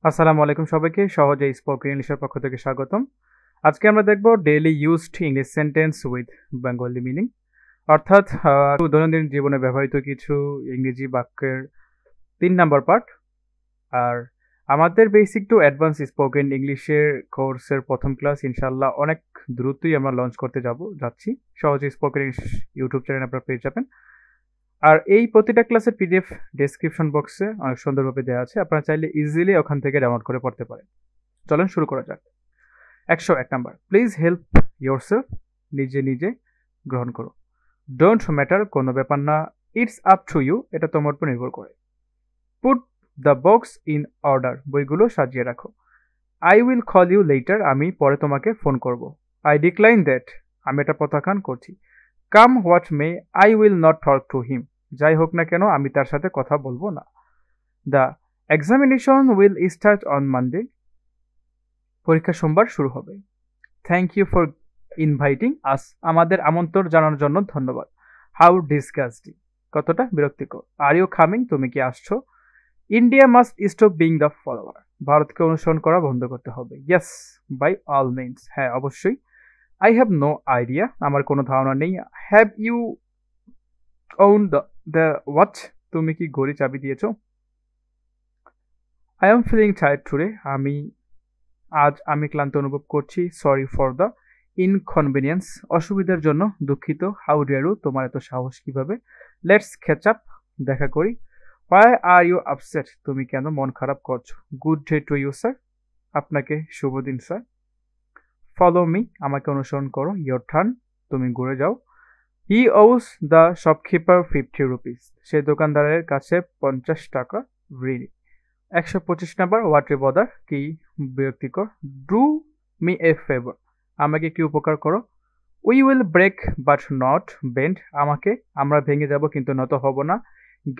আসসালামু আলাইকুম সবাইকে। সহজে স্পোকেন ইংলিশের পক্ষ থেকে স্বাগতম। আজকে আমরা দেখব daily used English sentence with Bengali meaning, অর্থাৎ দৈনন্দিন জীবনে ব্যবহৃত কিছু ইংরেজি বাক্যের 3 নাম্বার পার্ট। আর আমাদের বেসিক টু অ্যাডভান্স স্পোকেন ইংলিশের কোর্সের প্রথম ক্লাস ইনশাল্লাহ অনেক দ্রুতই আমরা লঞ্চ করতে যাচ্ছি। সহজে স্পোকেন ইংলিশ ইউটিউব চ্যানেল আপনারা পেয়ে যাবেন। আর এই প্রতিটা ক্লাসের পিডিএফ ডেসক্রিপশন বক্সে অনেক সুন্দরভাবে দেওয়া আছে, আপনারা চাইলে ইজিলি ওখান থেকে ডাউনলোড করে পড়তে পারেন। চলেন শুরু করা যাক। 101 নাম্বার, প্লিজ হেল্প ইয়োরসেলফ, নিজে নিজে গ্রহণ করো। ডোন্ট ম্যাটার, কোনো ব্যাপার না। ইটস আপ টু ইউ, এটা তোমার উপর নির্ভর করে। Put the box in order, বইগুলো সাজিয়ে রাখো। I will call you later, আমি পরে তোমাকে ফোন করব। আই ডিক্লাইন দ্যাট, আমি এটা প্রত্যাখ্যান করছি। Come what may, I will not talk to him, যাই হোক না কেন আমি তার সাথে কথা বলবো না। The examination will start on Monday, পরীক্ষা সোমবার শুরু হবে। Thank you for inviting us, আমাদের আমন্ত্রণ জানানোর জন্য ধন্যবাদ। হাউ ডিসগাস্টিং, কতটা বিরক্তিকর। আর ইউ কামিং, তুমি কি আসছো। India must stop being the follower, ভারতকে অনুসরণ করা বন্ধ করতে হবে। ইয়েস বাই অল মিনস, হ্যাঁ অবশ্যই। আই হ্যাভ নো আইডিয়া, আমার কোনো ধারণা নেই। Have you own the watch, তুমি কি ঘড়ি চাবি দিয়েছ। I am feeling tired today, আজ আমি ক্লান্ত অনুভব করছি। সরি ফর দ্য ইনকনভিনিয়েন্স, অসুবিধার জন্য দুঃখিত। হাউ ডেয়ার ইউ, তোমার এত সাহস কিভাবে। লেটস ক্যাচ আপ, দেখা করি। হোয়াই আর ইউ আপসেট, তুমি কেন মন খারাপ করছো। Good day to you sir, আপনাকে শুভ দিন স্যার। ফলো মি, আমাকে অনুসরণ করো। ইয়োর টার্ন, তুমি ঘুরে যাও। হি ওস দ্য শপকিপার 50 রুপিস, সে দোকানদারের কাছে 50 টাকা ঋণী। 125 নাম্বার, হোয়াট এ বদার, কি বিরক্তিকর। ডু মি এ ফেভার, আমাকে কি উপকার করো। We will break but not bend, আমরা ভেঙে যাব কিন্তু নত হব না।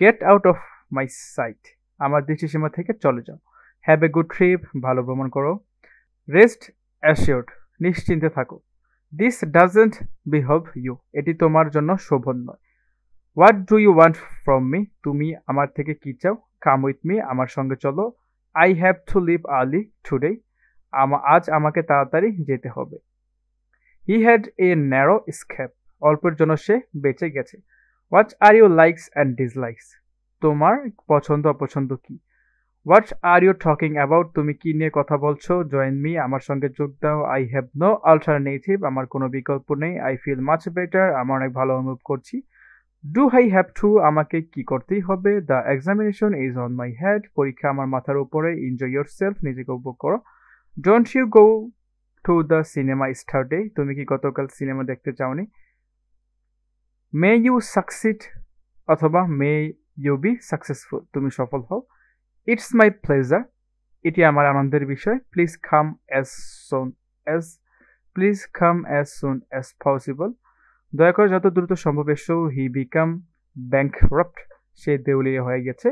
Get out of my sight, আমার দৃষ্টিসীমা থেকে চলে যাও। হ্যাভ এ গুড ট্রিপ, ভালো ভ্রমণ করো। রেস্ট অ্যাসিওর্ড, নিশ্চিন্তে থাকো। দিস ডাজেন্ট বিহেভ ইউ, এটি তোমার জন্য শোভন নয়। What do you want from me, তুমি আমার থেকে কি চাও। কাম উইথ মি, আমার সঙ্গে চলো। I have to leave early today, আজ আমাকে তাড়াতাড়ি যেতে হবে। He had a narrow escape, অল্পের জন্য সে বেঁচে গেছে। What are you likes and dislikes, তোমার পছন্দ অপছন্দ কি। What are you talking about, তুমি কি নিয়ে কথা বলছো। জয়েন মি, আমার সঙ্গে যোগ দাও। আই হ্যাভ নো অল্টারনেটিভ, আমার কোনো বিকল্প নেই। আই ফিল মাচ বেটার, আমার অনেক ভালো অনুভব করছি। ডু আই হ্যাভ টু, আমাকে কি করতেই হবে। The examination is on my head, পরীক্ষা আমার মাথার উপরে। এনজয় ইয়োর সেলফ, নিজেকে উপভোগ করো। Don't you go to the cinema yesterday, তুমি কি গতকাল সিনেমা দেখতে চাওনি। মে ইউ সাকসিড, অথবা মে ইউ বি সাকসেসফুল, তুমি সফল হও। ইটস মাই প্লেজার, এটি আমার আনন্দের বিষয়। Please come as soon as possible, দয়া করে যত দ্রুত সম্ভব এসো। হি বিকাম ব্যাংকরাপ্ট, সে দেউলিয়া হয়ে গেছে।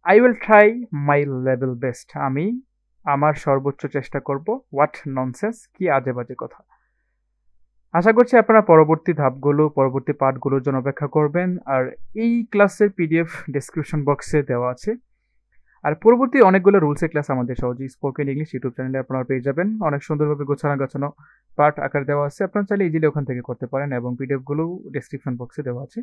I will try my level best, আমি আমার সর্বোচ্চ চেষ্টা করব। হোয়াট ননসেন্স, কি আজে বাজে কথা। আশা করছি আপনারা পরবর্তী পার্টগুলোর জন্য অপেক্ষা করবেন। আর এই ক্লাসের পিডিএফ ডেসক্রিপশন বক্সে দেওয়া আছে। আর পরবর্তী অনেকগুলো রুলসের ক্লাস আমাদের সহজে স্পোকেন ইংলিশ ইউটিউব চ্যানেলে আপনারা পেয়ে যাবেন। অনেক সুন্দরভাবে গোছানো পার্ট আকার দেওয়া আছে, আপনারা চাইলে ইজিলি ওখান থেকে করতে পারেন, এবং পিডিএফগুলো ডেসক্রিপশন বক্সে দেওয়া আছে।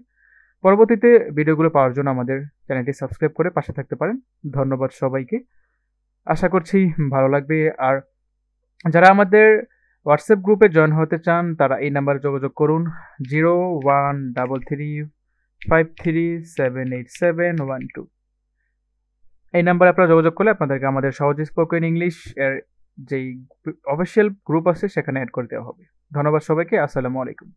পরবর্তীতে ভিডিওগুলো পাওয়ার জন্য আমাদের চ্যানেলটি সাবস্ক্রাইব করে পাশে থাকতে পারেন। ধন্যবাদ সবাইকে, আশা করছি ভালো লাগবে। আর যারা আমাদের হোয়াটসঅ্যাপ গ্রুপে জয়েন হতে চান তারা এই নাম্বারে যোগাযোগ করুন। 0133537712, এই নাম্বারে আপনারা যোগাযোগ করলে আপনাদেরকে আমাদের সহজ স্পোকেন ইংলিশ এর যেই অফিসিয়াল গ্রুপ আছে সেখানে অ্যাড করে দেওয়া হবে। ধন্যবাদ সবাইকে, আসসালামু আলাইকুম।